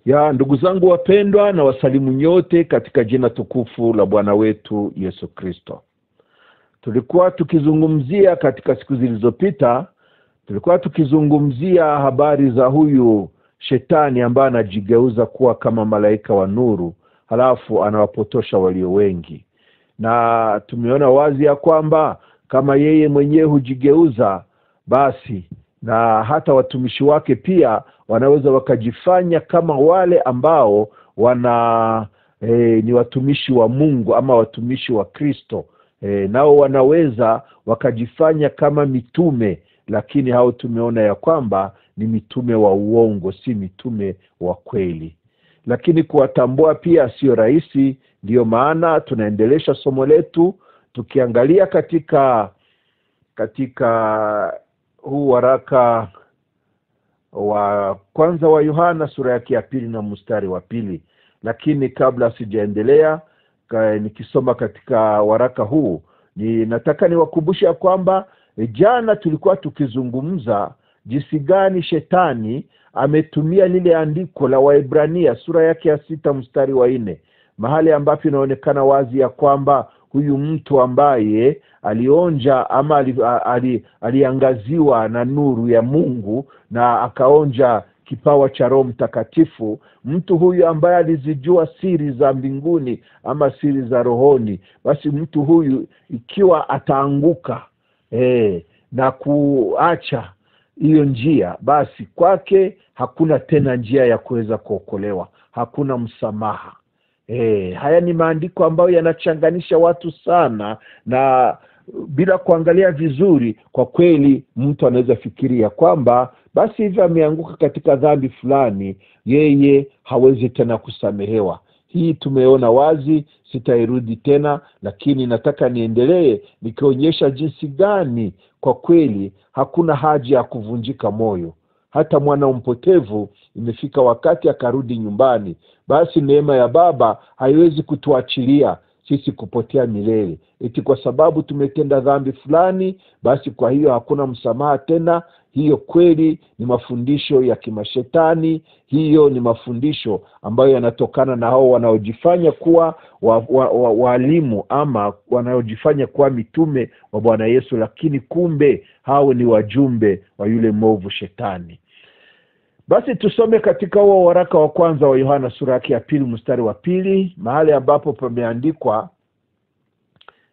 Ya ndugu zangu wapendwa, na wasalimu nyote katika jina tukufu la Bwana wetu Yesu Kristo. Tulikuwa tukizungumzia katika siku zilizopita, tulikuwa tukizungumzia habari za huyu shetani ambaye anajigeuza kuwa kama malaika wa nuru, halafu anawapotosha walio wengi. Na tumeona wazi ya kwamba kama yeye mwenyewe hujigeuza, basi na hata watumishi wake pia wanaweza wakajifanya kama wale ambao ni watumishi wa Mungu ama watumishi wa Kristo. Nao wanaweza wakajifanya kama mitume, lakini hao tumeona ya kwamba ni mitume wa uongo, si mitume wa kweli. Lakini kuwatambua pia sio rahisi. Ndio maana tunaendelesha somo letu tukiangalia katika huu waraka wa kwanza wa Yohana sura yake ya 2 na mstari wa 2. Lakini kabla sijaendelea nikisoma katika waraka huu, nataka niwakumbushe kwamba jana tulikuwa tukizungumza jinsi gani shetani ametumia lile andiko la Waebrania sura yake ya 6 mstari wa 4, mahali ambapo inaonekana wazi ya kwamba huyu mtu ambaye alionja ama aliangaziwa na nuru ya Mungu na akaonja kipawa cha Roho Mtakatifu, mtu huyu ambaye alizijua siri za mbinguni ama siri za rohoni, basi mtu huyu ikiwa ataanguka na kuacha hiyo njia, basi kwake hakuna tena njia ya kuweza kuokolewa, hakuna msamaha. Haya ni maandiko ambayo yanachanganisha watu sana, na bila kuangalia vizuri, kwa kweli mtu anaweza fikiria kwamba basi hivi ameanguka katika dhambi fulani, yeye hawezi tena kusamehewa. Hii tumeona wazi, sitairudi tena, lakini nataka niendelee nikionyesha jinsi gani kwa kweli hakuna haja ya kuvunjika moyo. Hata mwana mpotevu imefika wakati akarudi nyumbani, basi neema ya Baba haiwezi kutuachilia sisi kupotea milele eti kwa sababu tumetenda dhambi fulani, basi kwa hiyo hakuna msamaha tena. Hiyo kweli ni mafundisho ya kimashetani. Hiyo ni mafundisho ambayo yanatokana na hao wanaojifanya kuwa walimu ama wanaojifanya kuwa mitume wa Bwana Yesu, lakini kumbe hao ni wajumbe wa yule mwovu shetani. Basi tusome katika huo waraka wa kwanza wa Yohana sura yake ya 2 mstari wa 2, mahali ambapo pameandikwa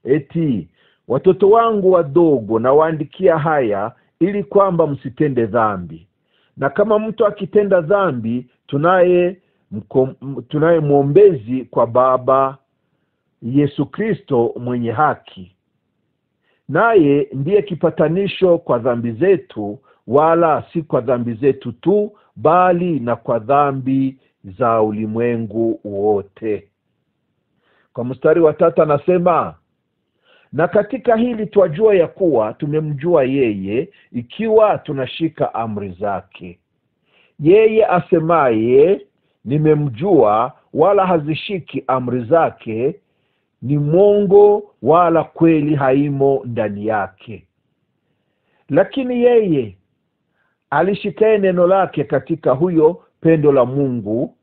eti, watoto wangu wadogo na waandikia haya ili kwamba msitende dhambi. Na kama mtu akitenda dhambi, tunaye mwombezi kwa Baba, Yesu Kristo mwenye haki. Naye ndiye kipatanisho kwa dhambi zetu, wala si kwa dhambi zetu tu, bali na kwa dhambi za ulimwengu wote. Kwa mstari wa 3 anasema, na katika hili twajua ya kuwa tumemjua yeye, ikiwa tunashika amri zake. Yeye asemaye nimemjua, wala hazishiki amri zake, ni mwongo, wala kweli haimo ndani yake. Lakini yeye alishikaye neno lake, katika huyo pendo la Mungu,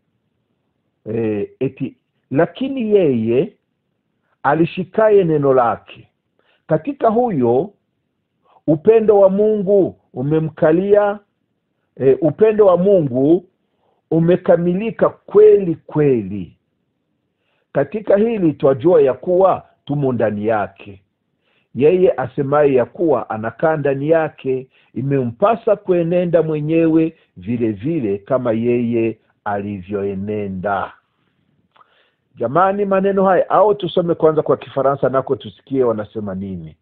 lakini yeye alishikaye neno lake, katika huyo upendo wa Mungu umemkalia, upendo wa Mungu umekamilika kweli kweli. Katika hili twajua ya kuwa tumo ndani yake. Yeye asemaye ya kuwa anakaa ndani yake, imempasa kuenenda mwenyewe vile vile kama yeye alivyoenenda. Jamani, maneno haya, au tusome kwanza kwa Kifaransa nako tusikie wanasema nini.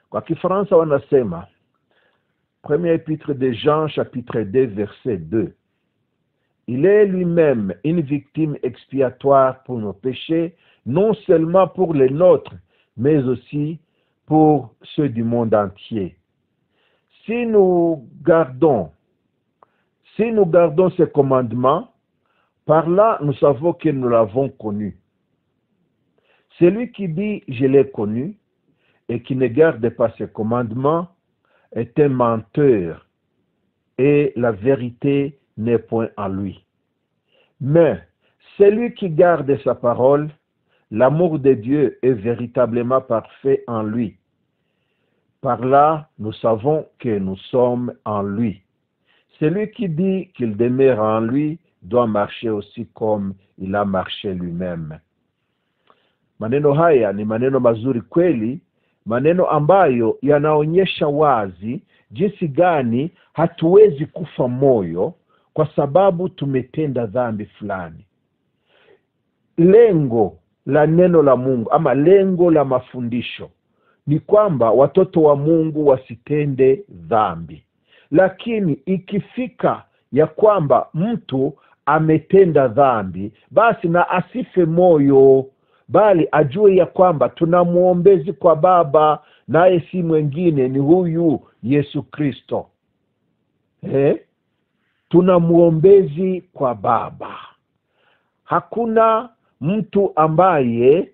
Kwa Kifaransa wanasema, premier épître de Jean chapitre 2 verset 2, il est lui-même une victime expiatoire pour nos péchés, non seulement pour les nôtres, mais aussi pour ceux du monde entier. Si nous gardons ses commandements, par là nous savons que nous l'avons connu. Celui qui dit « je l'ai connu » et qui ne garde pas ses commandements est un menteur, et la vérité n'est point en lui. Mais celui qui garde sa parole, l'amour de Dieu est véritablement parfait en lui. Par là, nous savons que nous sommes en lui. Celui qui dit qu'il demeure en lui doit marcher aussi comme il a marché lui-même. Maneno haya ni maneno mazuri kweli, maneno ambayo yanaonyesha wazi jinsi gani hatuwezi kufa moyo kwa sababu tumetenda dhambi fulani. Lengo la neno la Mungu ama lengo la mafundisho ni kwamba watoto wa Mungu wasitende dhambi. Lakini ikifika ya kwamba mtu ametenda dhambi, basi na asife moyo, bali ajue ya kwamba tuna muombezi kwa Baba, naye si mwingine ni huyu Yesu Kristo. Tuna muombezi kwa Baba. Hakuna mtu ambaye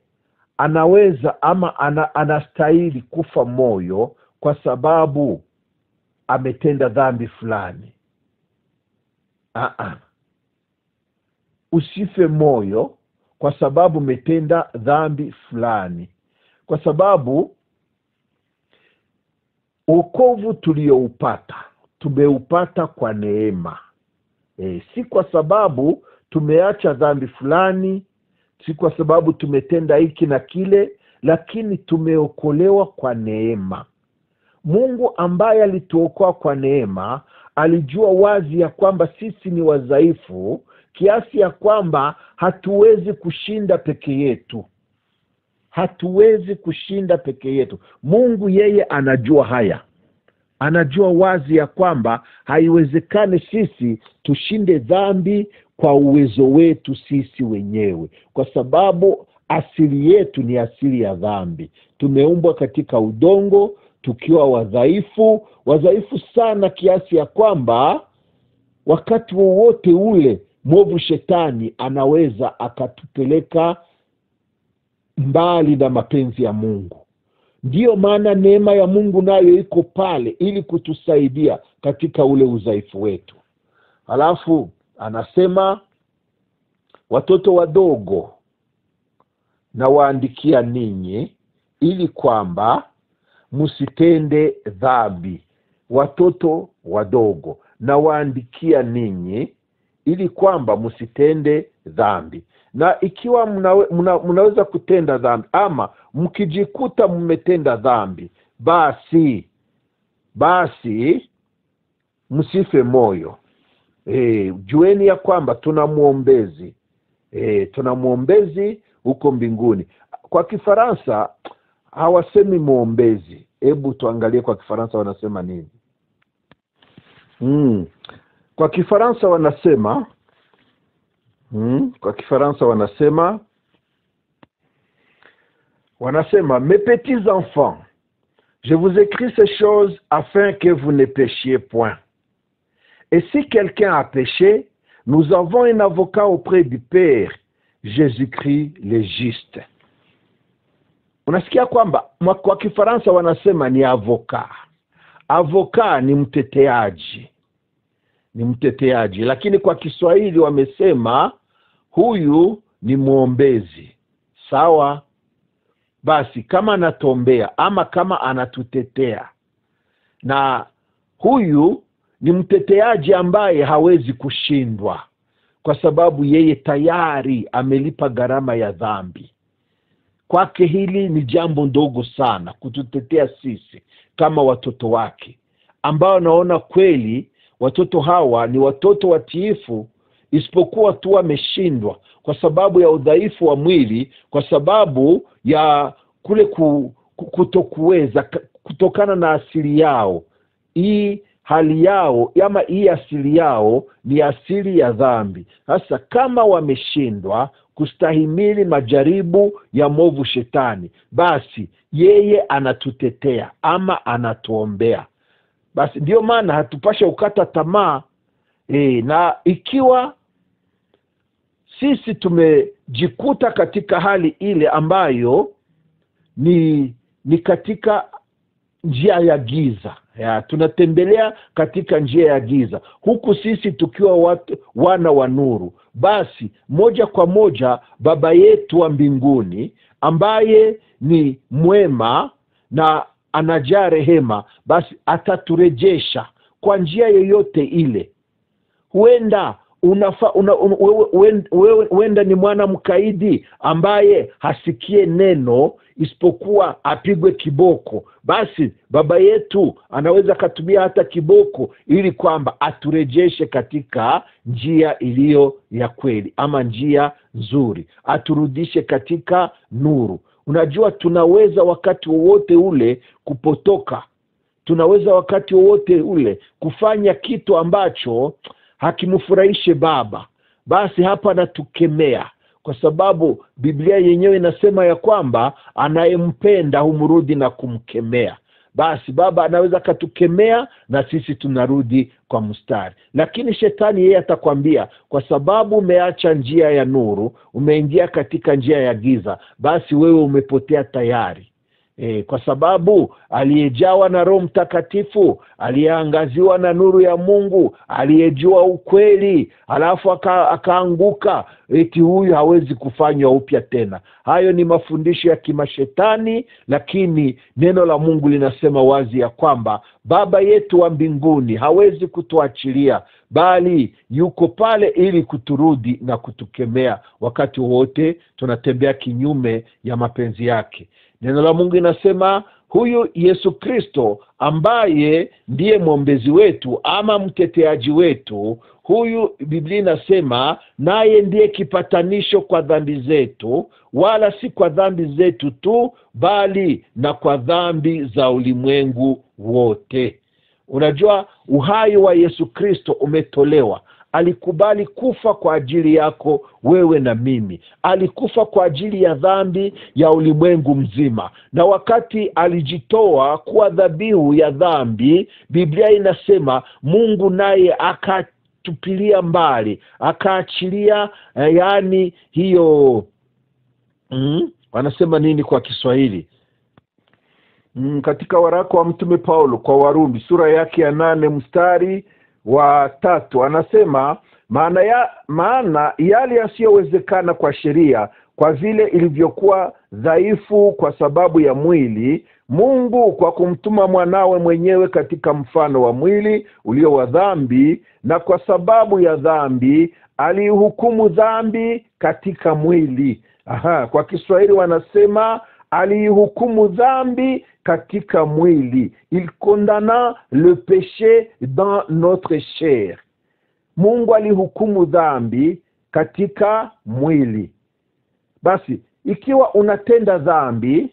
anaweza ama anastahili kufa moyo kwa sababu ametenda dhambi fulani. Usife moyo kwa sababu umetenda dhambi fulani, kwa sababu wokovu tulioupata tumeupata kwa neema. Si kwa sababu tumeacha dhambi fulani, si kwa sababu tumetenda hiki na kile, lakini tumeokolewa kwa neema. Mungu ambaye alituokoa kwa neema alijua wazi ya kwamba sisi ni wadhaifu kiasi ya kwamba hatuwezi kushinda peke yetu. Hatuwezi kushinda peke yetu. Mungu yeye anajua haya. Anajua wazi ya kwamba haiwezekani sisi tushinde dhambi kwa uwezo wetu sisi wenyewe, kwa sababu asili yetu ni asili ya dhambi. Tumeumbwa katika udongo tukiwa wadhaifu sana kiasi ya kwamba wakati wowote ule mwovu shetani anaweza akatupeleka mbali na mapenzi ya Mungu. Ndiyo maana neema ya Mungu nayo iko pale ili kutusaidia katika ule udhaifu wetu. Halafu anasema, watoto wadogo na waandikia ninyi ili kwamba msitende dhambi. Watoto wadogo na waandikia ninyi ili kwamba msitende dhambi. Na ikiwa mnaweza kutenda dhambi ama mkijikuta mmetenda dhambi, basi msife moyo. Jueni ya kwamba tuna muombezi. Tuna muombezi huko mbinguni. Kwa Kifaransa hawasemi muombezi. Hebu tuangalie kwa Kifaransa wanasema nini. Kwa Kifaransa wanasema mes petits enfants, je vous écris ces choses afin que vous ne péchiez point. Et si quelqu'un a péché, nous avons un avocat auprès du Père, Jésus-Christ le juste. Unasikia kwamba kwa Kifaransa wanasema ni avoka. Avoka ni mteteaji. Lakini kwa Kiswahili wamesema huyu ni muombezi. Sawa? Basi kama anatombea ama kama anatutetea, na huyu ni mteteaji ambaye hawezi kushindwa, kwa sababu yeye tayari amelipa gharama ya dhambi. Kwake hili ni jambo ndogo sana kututetea sisi kama watoto wake, ambao naona kweli watoto hawa ni watoto watiifu, isipokuwa tu wameshindwa kwa sababu ya udhaifu wa mwili, kwa sababu ya kule kutokuweza, kutokana na asili yao. Hii hali yao ama hii asili yao ni asili ya dhambi. Sasa kama wameshindwa kustahimili majaribu ya mwovu shetani, basi yeye anatutetea ama anatuombea. Basi ndio maana hatupasha ukata tamaa. Na ikiwa sisi tumejikuta katika hali ile ambayo ni katika njia ya giza, tunatembelea katika njia ya giza, huku sisi tukiwa wana wa nuru, basi moja kwa moja Baba yetu wa mbinguni ambaye ni mwema na anajaa rehema, basi ataturejesha kwa njia yoyote ile. Huenda huenda ni mwana mkaidi ambaye hasikie neno isipokuwa apigwe kiboko, basi Baba yetu anaweza kutumia hata kiboko ili kwamba aturejeshe katika njia iliyo ya kweli ama njia nzuri, aturudishe katika nuru. Unajua, tunaweza wakati wowote ule kupotoka, tunaweza wakati wowote ule kufanya kitu ambacho hakimfurahishe Baba. Basi hapa natukemea, kwa sababu Biblia yenyewe inasema ya kwamba anayempenda humrudi na kumkemea. Basi Baba anaweza katukemea na sisi tunarudi kwa mstari. Lakini shetani yeye atakwambia, kwa sababu umeacha njia ya nuru, umeingia katika njia ya giza, basi wewe umepotea tayari. Kwa sababu aliyejawa na Roho Mtakatifu, aliyeangaziwa na nuru ya Mungu, aliyejua ukweli, alafu akaanguka, eti huyu hawezi kufanywa upya tena. Hayo ni mafundisho ya kimashetani, lakini neno la Mungu linasema wazi ya kwamba Baba yetu wa mbinguni hawezi kutuachilia, bali yuko pale ili kuturudi na kutukemea wakati wote tunatembea kinyume ya mapenzi yake. Neno la Mungu inasema huyu Yesu Kristo ambaye ndiye mwombezi wetu ama mteteaji wetu, huyu Biblia inasema naye ndiye kipatanisho kwa dhambi zetu, wala si kwa dhambi zetu tu, bali na kwa dhambi za ulimwengu wote. Unajua, uhai wa Yesu Kristo umetolewa. Alikubali kufa kwa ajili yako wewe na mimi. Alikufa kwa ajili ya dhambi ya ulimwengu mzima. Na wakati alijitoa kuwa dhabihu ya dhambi, Biblia inasema Mungu naye akatupilia mbali, akaachilia yani hiyo wanasema nini kwa Kiswahili? Katika waraka wa Mtume Paulo kwa Warumi sura yake ya 8 mstari wa 3 anasema, maana yale yasiyowezekana kwa sheria, kwa vile ilivyokuwa dhaifu kwa sababu ya mwili, Mungu kwa kumtuma mwanawe mwenyewe katika mfano wa mwili ulio wa dhambi, na kwa sababu ya dhambi alihukumu dhambi katika mwili. Kwa Kiswahili wanasema alihukumu dhambi katika mwili. Il condamna le péché dans notre chair. Mungu alihukumu dhambi katika mwili. Basi ikiwa unatenda dhambi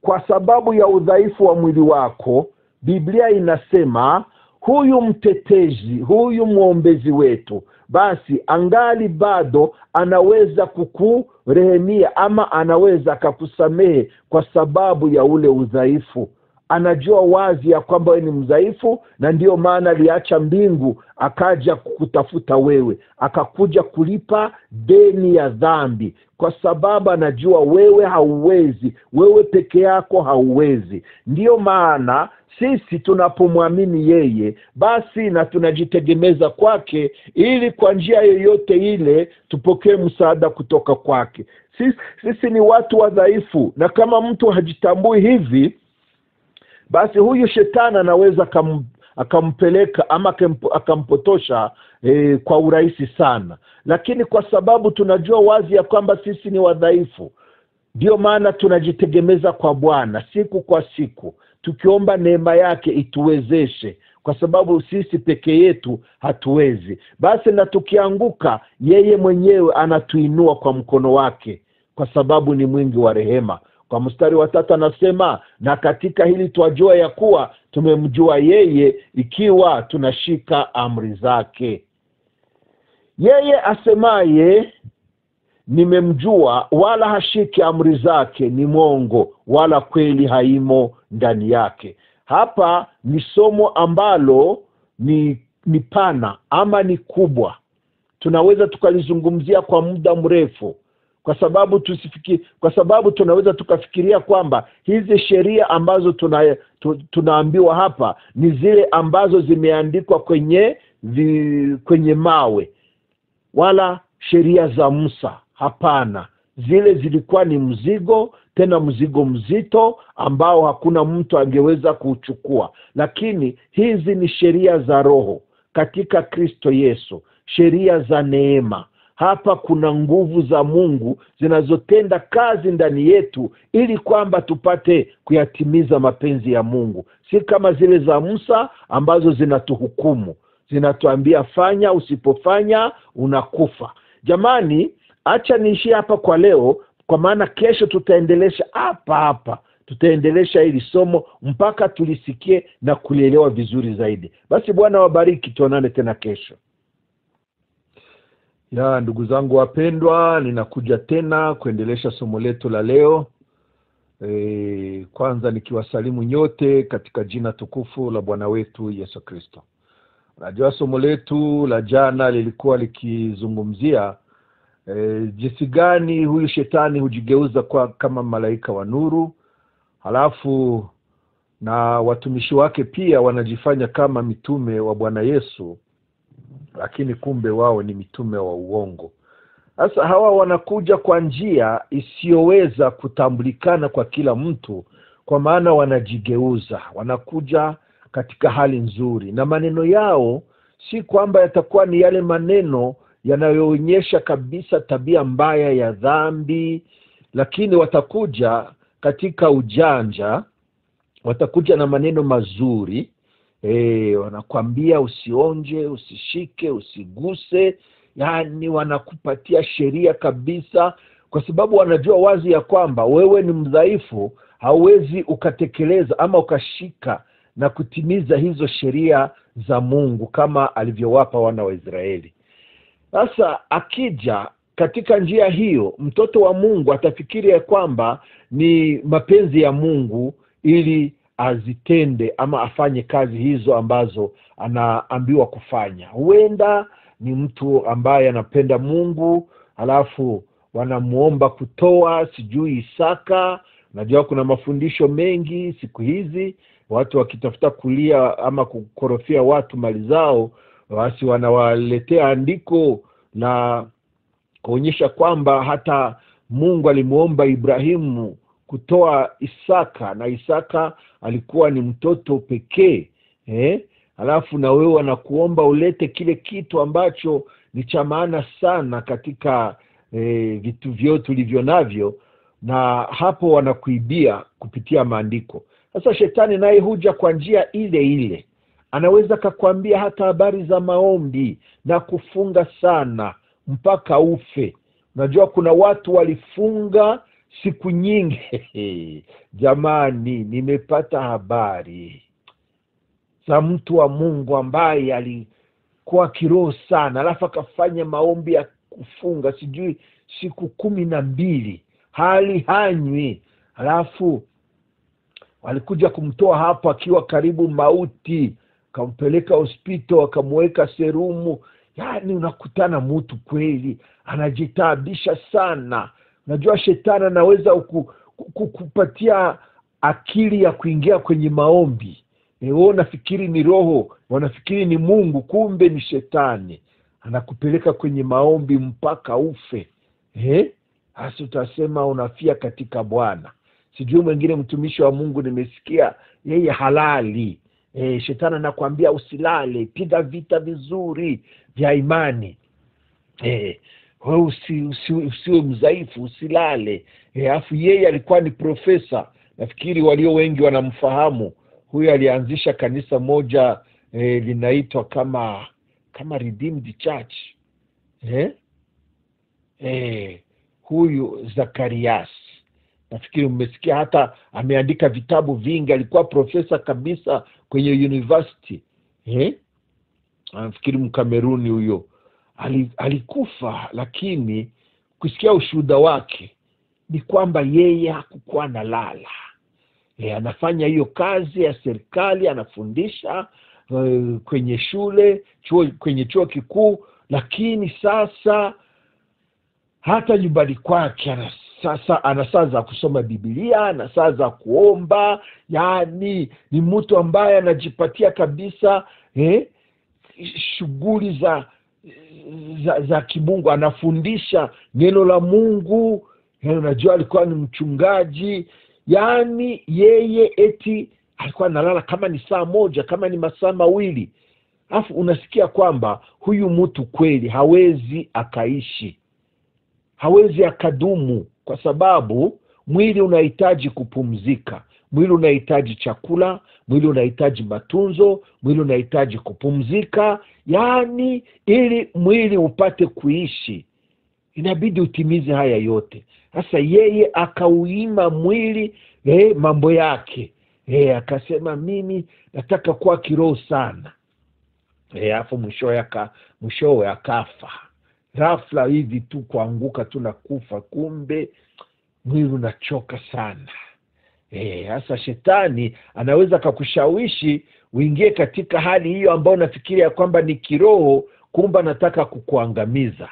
kwa sababu ya udhaifu wa mwili wako, Biblia inasema huyu mtetezi, huyu mwombezi wetu, basi angali bado anaweza kukurehemia ama anaweza kukusamehe kwa sababu ya ule udhaifu. Anajua wazi ya kwamba wewe ni mdhaifu, na ndio maana aliacha mbingu akaja kukutafuta wewe, akakuja kulipa deni ya dhambi, kwa sababu anajua wewe hauwezi, wewe peke yako hauwezi. Ndio maana sisi tunapomwamini yeye, basi na tunajitegemeza kwake, ili kwa njia yoyote ile tupokee msaada kutoka kwake. Sisi ni watu wadhaifu, na kama mtu hajitambui hivi, basi huyu shetani anaweza akampeleka ama akampotosha kwa urahisi sana. Lakini kwa sababu tunajua wazi ya kwamba sisi ni wadhaifu, ndio maana tunajitegemeza kwa Bwana siku kwa siku, tukiomba neema yake ituwezeshe, kwa sababu sisi peke yetu hatuwezi. Basi na tukianguka, yeye mwenyewe anatuinua kwa mkono wake, kwa sababu ni mwingi wa rehema. Kwa mstari wa 3 anasema, na katika hili twajua ya kuwa tumemjua yeye, ikiwa tunashika amri zake. Yeye asemaye nimemjua wala hashiki amri zake ni mwongo, wala kweli haimo ndani yake. Hapa ni somo ambalo ni pana ama ni kubwa. Tunaweza tukalizungumzia kwa muda mrefu, kwa sababu tunaweza tukafikiria kwamba hizi sheria ambazo tunaambiwa hapa ni zile ambazo zimeandikwa kwenye mawe. wala sheria za Musa. Hapana, zile zilikuwa ni mzigo, tena mzigo mzito ambao hakuna mtu angeweza kuchukua. Lakini hizi ni sheria za roho katika Kristo Yesu, sheria za neema. Hapa kuna nguvu za Mungu zinazotenda kazi ndani yetu ili kwamba tupate kuyatimiza mapenzi ya Mungu. Si kama zile za Musa ambazo zinatuhukumu, zinatuambia fanya, usipofanya unakufa. Jamani, acha niishie hapa kwa leo, kwa maana kesho tutaendelesha hapa. Tutaendelesha hili somo mpaka tulisikie na kulielewa vizuri zaidi. Basi Bwana wabariki, tuonane tena kesho. Ya ndugu zangu wapendwa, ninakuja tena kuendelesha somo letu la leo. Kwanza nikiwasalimu nyote katika jina tukufu la Bwana wetu Yesu Kristo. Najua somo letu la jana lilikuwa likizungumzia jinsi gani huyu shetani hujigeuza kama malaika wa nuru, halafu na watumishi wake pia wanajifanya kama mitume wa Bwana Yesu, lakini kumbe wao ni mitume wa uongo. Sasa hawa wanakuja kwa njia isiyoweza kutambulikana kwa kila mtu, kwa maana wanajigeuza, wanakuja katika hali nzuri, na maneno yao si kwamba yatakuwa ni yale maneno yanayoonyesha kabisa tabia mbaya ya dhambi, lakini watakuja katika ujanja, watakuja na maneno mazuri. Wanakwambia usionje, usishike, usiguse, yani wanakupatia sheria kabisa, kwa sababu wanajua wazi ya kwamba wewe ni mdhaifu, hauwezi ukatekeleza ama ukashika na kutimiza hizo sheria za Mungu kama alivyowapa wana wa Israeli. Sasa akija katika njia hiyo, mtoto wa Mungu atafikiri ya kwamba ni mapenzi ya Mungu ili azitende ama afanye kazi hizo ambazo anaambiwa kufanya. Huenda ni mtu ambaye anapenda Mungu, halafu wanamuomba kutoa sijui Isaka. Najua kuna mafundisho mengi siku hizi, watu wakitafuta kulia ama kukorofia watu mali zao, basi wanawaletea andiko na kuonyesha kwamba hata Mungu alimuomba Ibrahimu kutoa Isaka, na Isaka alikuwa ni mtoto pekee. Halafu na wewe wanakuomba ulete kile kitu ambacho ni cha maana sana katika vitu vyote ulivyo navyo, na hapo wanakuibia kupitia maandiko. Sasa shetani naye huja kwa njia ile ile. Anaweza kukwambia hata habari za maombi na kufunga sana mpaka ufe. Unajua kuna watu walifunga siku nyingi. Jamani, nimepata habari za mtu wa Mungu ambaye alikuwa kiroho sana, alafu akafanya maombi ya kufunga sijui siku 12, hali hanywi, alafu walikuja kumtoa hapo akiwa karibu mauti, kampeleka hospitali, akamweka serumu. Yani unakutana mtu kweli anajitabisha sana. Unajua shetani anaweza kukupatia akili ya kuingia kwenye maombi. Wewe unafikiri ni roho, wanafikiri ni Mungu, kumbe ni shetani. Anakupeleka kwenye maombi mpaka ufe. Hasa utasema unafia katika Bwana. Sijui mwingine mtumishi wa Mungu nimesikia yeye halali. Shetani anakuambia usilale, piga vita vizuri vya imani. Wewe usiwe mzaifu, usilale. Afu yeye alikuwa ni profesa. Nafikiri walio wengi wanamfahamu. Huyu alianzisha kanisa moja linaitwa kama Redeemed Church. Huyu Zacharias, nafikiri mmesikia, hata ameandika vitabu vingi. Alikuwa profesa kabisa kwenye university. Nafikiri Mkameruni huyo. Alikufa, lakini kusikia ushuhuda wake ni kwamba yeye hakukuwa na lala. Anafanya hiyo kazi ya serikali, anafundisha kwenye shule, kwenye chuo kikuu, lakini sasa hata nyumbani kwake ana saa za kusoma Biblia, ana saa za kuomba. Yani ni mtu ambaye anajipatia kabisa shughuli za kimungu, anafundisha neno la Mungu. Unajua alikuwa ni mchungaji, yani yeye eti alikuwa analala kama ni saa moja, kama ni masaa mawili. Alafu unasikia kwamba huyu mtu kweli hawezi akaishi, hawezi akadumu, kwa sababu mwili unahitaji kupumzika, mwili unahitaji chakula, mwili unahitaji matunzo, mwili unahitaji kupumzika. Yani ili mwili upate kuishi inabidi utimize haya yote. Sasa yeye akauima mwili mambo yake, akasema mimi nataka kuwa kiroho sana. Alafu mwishowe akafa ghafla hivi tu, kuanguka tu na kufa. Kumbe mwili unachoka sana. Sasa shetani anaweza kukushawishi uingie katika hali hiyo ambayo unafikiria kwamba ni kiroho, kumbe anataka kukuangamiza.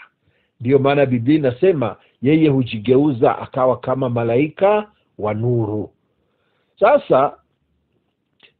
Ndio maana Biblia inasema yeye hujigeuza akawa kama malaika wa nuru. Sasa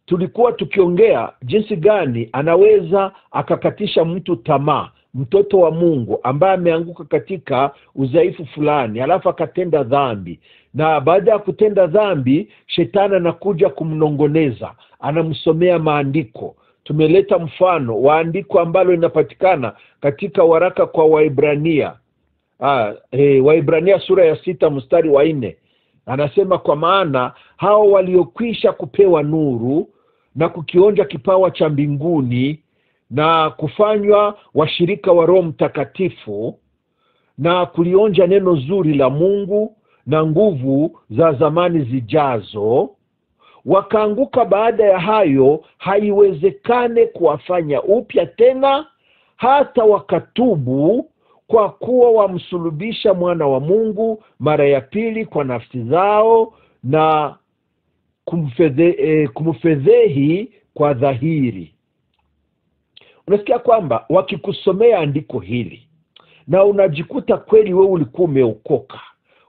tulikuwa tukiongea jinsi gani anaweza akakatisha mtu tamaa, mtoto wa Mungu ambaye ameanguka katika udhaifu fulani, alafu akatenda dhambi. Na baada ya kutenda dhambi, shetani anakuja kumnongoneza, anamsomea maandiko. Tumeleta mfano wa andiko ambalo linapatikana katika waraka kwa Waibrania. Waibrania sura ya 6 mstari wa 4. Anasema kwa maana hao waliokwisha kupewa nuru na kukionja kipawa cha mbinguni na kufanywa washirika wa Roho Mtakatifu na kulionja neno zuri la Mungu na nguvu za zamani zijazo, wakaanguka baada ya hayo, haiwezekane kuwafanya upya tena hata wakatubu, kwa kuwa wamsulubisha mwana wa Mungu mara ya pili kwa nafsi zao na kumfedhehi kwa dhahiri. Unasikia kwamba wakikusomea andiko hili na unajikuta kweli wewe ulikuwa umeokoka,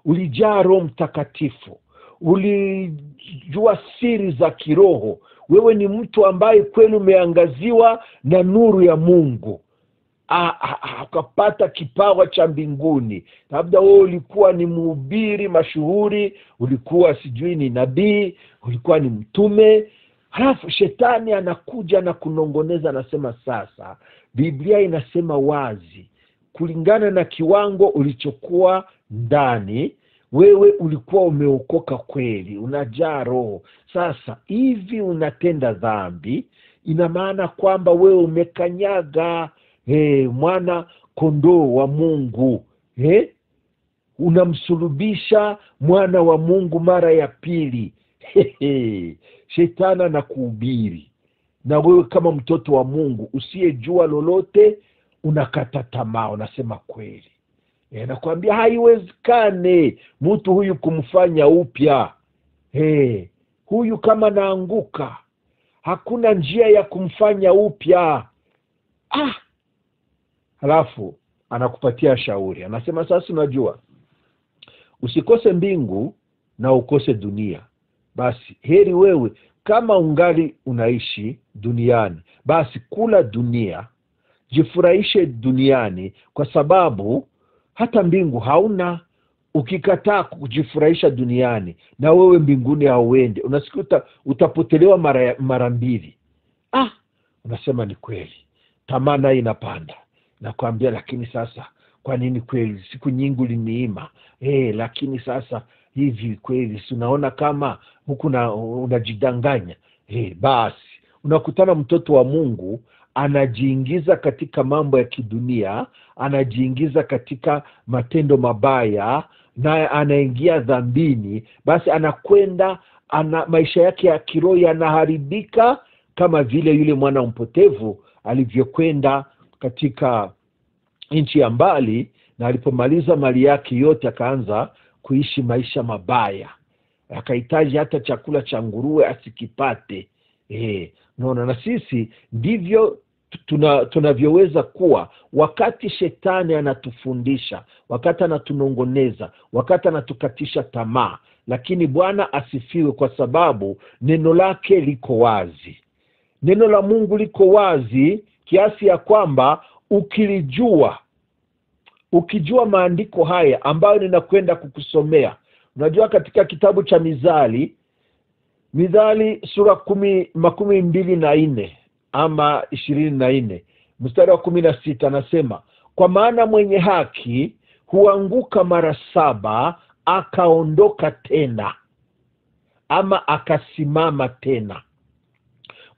ulijaa Roho Mtakatifu, ulijua siri za kiroho, wewe ni mtu ambaye kweli umeangaziwa na nuru ya Mungu, ukapata kipawa cha mbinguni. Labda wewe ulikuwa ni mhubiri mashuhuri, ulikuwa sijui ni nabii, ulikuwa ni mtume. Halafu shetani anakuja na kunongoneza, anasema sasa Biblia inasema wazi, kulingana na kiwango ulichokuwa ndani, wewe ulikuwa umeokoka kweli, unajaa Roho. Sasa hivi unatenda dhambi, ina maana kwamba wewe umekanyaga mwana kondoo wa Mungu. Unamsulubisha mwana wa Mungu mara ya pili. Shetani anakuhubiri, na wewe kama mtoto wa Mungu usiyejua lolote unakata tamaa, unasema kweli. Nakwambia haiwezekane mtu huyu kumfanya upya. Huyu kama naanguka, hakuna njia ya kumfanya upya. Halafu anakupatia shauri, anasema sasa unajua, usikose mbingu na ukose dunia. Basi heri wewe kama ungali unaishi duniani, basi kula dunia, jifurahishe duniani, kwa sababu hata mbingu hauna. Ukikataa kujifurahisha duniani, na wewe mbinguni hauende, unasikia utapotelewa mara mbili. Unasema ni kweli, tamaa inapanda. Nakwambia lakini sasa kwa nini kweli siku nyingi uliniima? Lakini sasa hivi kweli unaona kama huku unajidanganya. Basi unakutana mtoto wa Mungu anajiingiza katika mambo ya kidunia, anajiingiza katika matendo mabaya, na anaingia dhambini. Basi anakwenda maisha yake ya kiroho yanaharibika, kama vile yule mwana mpotevu alivyokwenda katika nchi ya mbali, na alipomaliza mali yake yote akaanza kuishi maisha mabaya, akahitaji hata chakula cha nguruwe asikipate. Naona na sisi ndivyo tunavyoweza kuwa wakati shetani anatufundisha, wakati anatunongoneza, wakati anatukatisha tamaa. Lakini Bwana asifiwe, kwa sababu neno lake liko wazi. Neno la Mungu liko wazi kiasi ya kwamba ukilijua ukijua maandiko haya ambayo ninakwenda kukusomea. Unajua katika kitabu cha Mithali sura 24 ama 24 mstari wa 16 anasema, kwa maana mwenye haki huanguka mara 7 akaondoka tena, ama akasimama tena.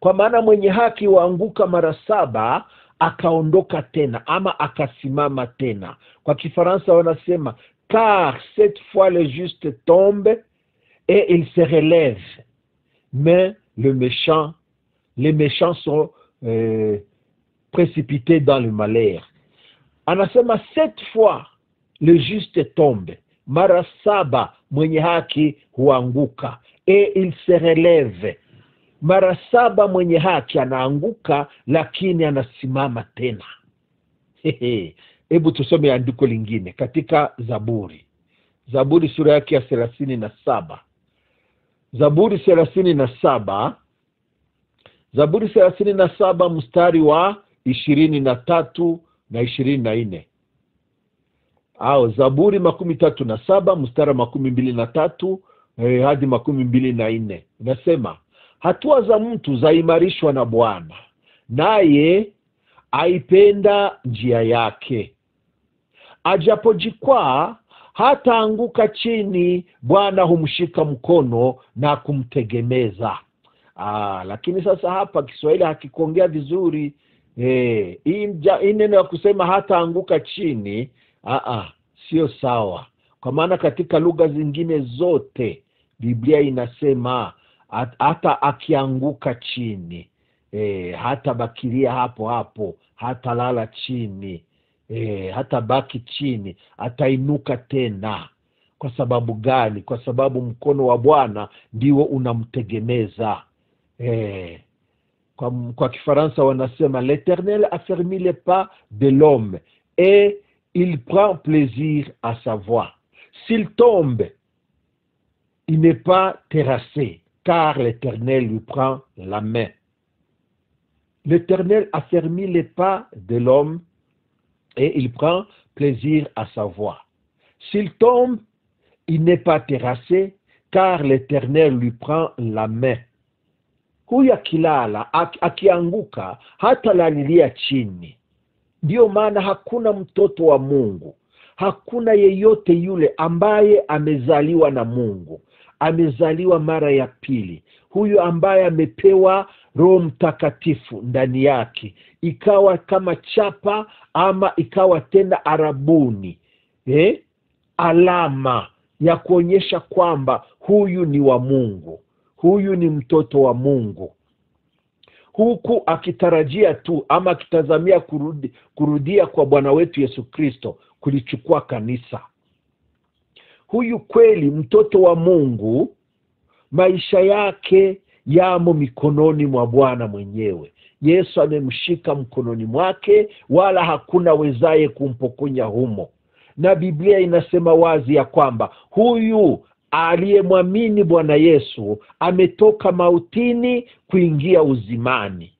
Kwa maana mwenye haki huanguka mara 7 akaondoka tena, ama akasimama tena. Kwa Kifaransa wanasema, car 7 fois le juste tombe et il se relève, mais les méchants sont précipités dans le malheur. Anasema 7 fois le juste tombe, mara 7 mwenye haki huanguka, et il se relève, mara 7 mwenye haki anaanguka lakini anasimama tena. Hebu tusome andiko lingine katika Zaburi sura yake ya 37. Zaburi 37 mstari wa 23 na 24. Au Zaburi 37 mstari wa 23 hadi 24. Inasema, hatua za mtu zaimarishwa na Bwana, naye aipenda njia yake. Ajapojikwaa hataanguka chini, Bwana humshika mkono na kumtegemeza. Lakini sasa hapa Kiswahili hakikuongea vizuri. Hii neno ya kusema hataanguka chini, sio sawa. Kwa maana katika lugha zingine zote Biblia inasema hata akianguka chini, hata bakilia hapo, hata lala chini, hata baki chini, atainuka tena. Kwa sababu gani? Kwa sababu mkono wa Bwana ndio unamtegemeza. Kwa Kifaransa wanasema, l'Éternel affermit les pas de l'homme et il prend plaisir à sa voix. S'il tombe, il n'est pas terrassé, car l'Éternel lui prend la main. L'Éternel affermit les pas de l'homme et il prend plaisir à sa voix. S'il tombe, il n'est pas terrassé, car l'Éternel lui prend la main. Huyu akilala, akianguka, hata lalilia chini. Ndio maana hakuna mtoto wa Mungu, hakuna yeyote yule ambaye amezaliwa na Mungu, amezaliwa mara ya pili, huyu ambaye amepewa Roho Mtakatifu ndani yake, ikawa kama chapa ama ikawa tena arabuni, alama ya kuonyesha kwamba huyu ni wa Mungu, huyu ni mtoto wa Mungu, huku akitarajia tu ama akitazamia kurudia kwa Bwana wetu Yesu Kristo kulichukua kanisa. Huyu kweli mtoto wa Mungu, maisha yake yamo mikononi mwa Bwana mwenyewe. Yesu amemshika mkononi mwake, wala hakuna wezaye kumpokonya humo. Na Biblia inasema wazi ya kwamba huyu aliyemwamini Bwana Yesu ametoka mautini kuingia uzimani.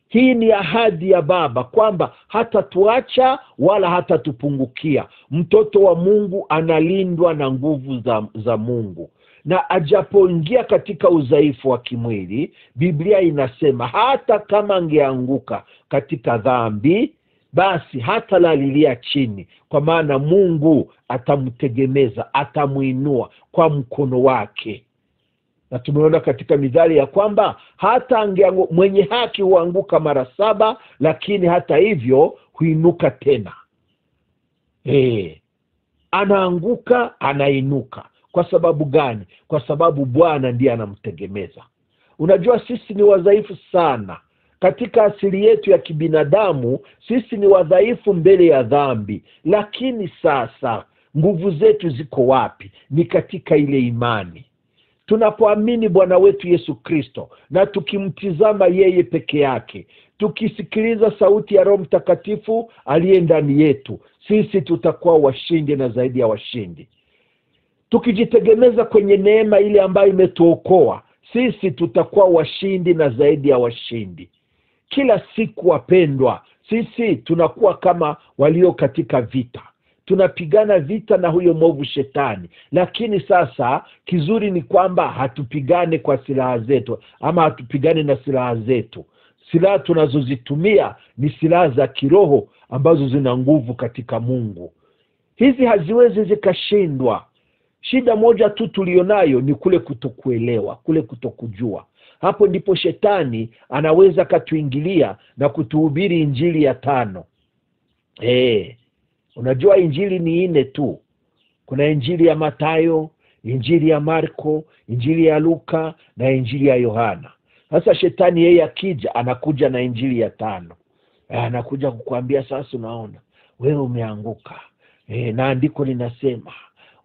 Hii ni ahadi ya Baba kwamba hatatuacha wala hatatupungukia. Mtoto wa Mungu analindwa na nguvu za Mungu. Na ajapoingia katika udhaifu wa kimwili, Biblia inasema hata kama angeanguka katika dhambi, basi hata lalilia chini, kwa maana Mungu atamtegemeza, atamuinua kwa mkono wake. Na tumeona katika Mithali ya kwamba hata mwenye haki huanguka mara 7, lakini hata hivyo huinuka tena. Anaanguka, anainuka. Kwa sababu gani? Kwa sababu Bwana ndiye anamtegemeza. Unajua sisi ni wadhaifu sana. Katika asili yetu ya kibinadamu, sisi ni wadhaifu mbele ya dhambi. Lakini sasa nguvu zetu ziko wapi? Ni katika ile imani. Tunapoamini Bwana wetu Yesu Kristo na tukimtizama yeye peke yake, tukisikiliza sauti ya Roho Mtakatifu aliye ndani yetu, sisi tutakuwa washindi na zaidi ya washindi. Tukijitegemeza kwenye neema ile ambayo imetuokoa, sisi tutakuwa washindi na zaidi ya washindi. Kila siku wapendwa, sisi tunakuwa kama walio katika vita, tunapigana vita na huyo mwovu shetani. Lakini sasa kizuri ni kwamba hatupigane kwa silaha zetu, ama hatupigane na silaha zetu. Silaha tunazozitumia ni silaha za kiroho ambazo zina nguvu katika Mungu. Hizi haziwezi zikashindwa. Shida moja tu tulionayo ni kule kutokuelewa, kule kutokujua. Hapo ndipo shetani anaweza katuingilia na kutuhubiri injili ya 5. Unajua injili ni 4 tu. Kuna injili ya Mathayo, injili ya Marko, injili ya Luka na injili ya Yohana. Sasa shetani yeye akija, anakuja na injili ya 5. Anakuja kukuambia sasa, unaona wewe umeanguka. Na andiko linasema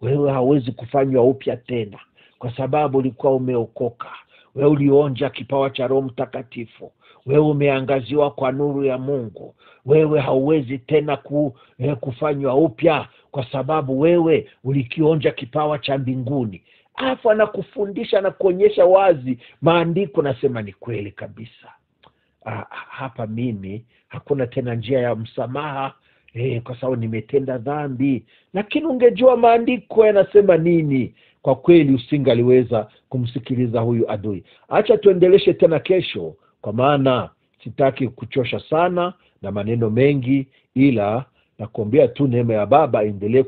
wewe hauwezi kufanywa upya tena kwa sababu ulikuwa umeokoka. Wewe ulionja kipawa cha Roho Mtakatifu. Wewe umeangaziwa kwa nuru ya Mungu. Wewe hauwezi tena kufanywa upya kwa sababu wewe ulikionja kipawa cha mbinguni. Alafu anakufundisha na kuonyesha wazi maandiko, nasema ni kweli kabisa. Hapa mimi hakuna tena njia ya msamaha kwa sababu nimetenda dhambi. Lakini ungejua maandiko yanasema nini, kwa kweli usingaliweza kumsikiliza huyu adui. Acha tuendeleshe tena kesho, kwa maana sitaki kuchosha sana na maneno mengi, ila nakuombea tu neema ya Baba endelee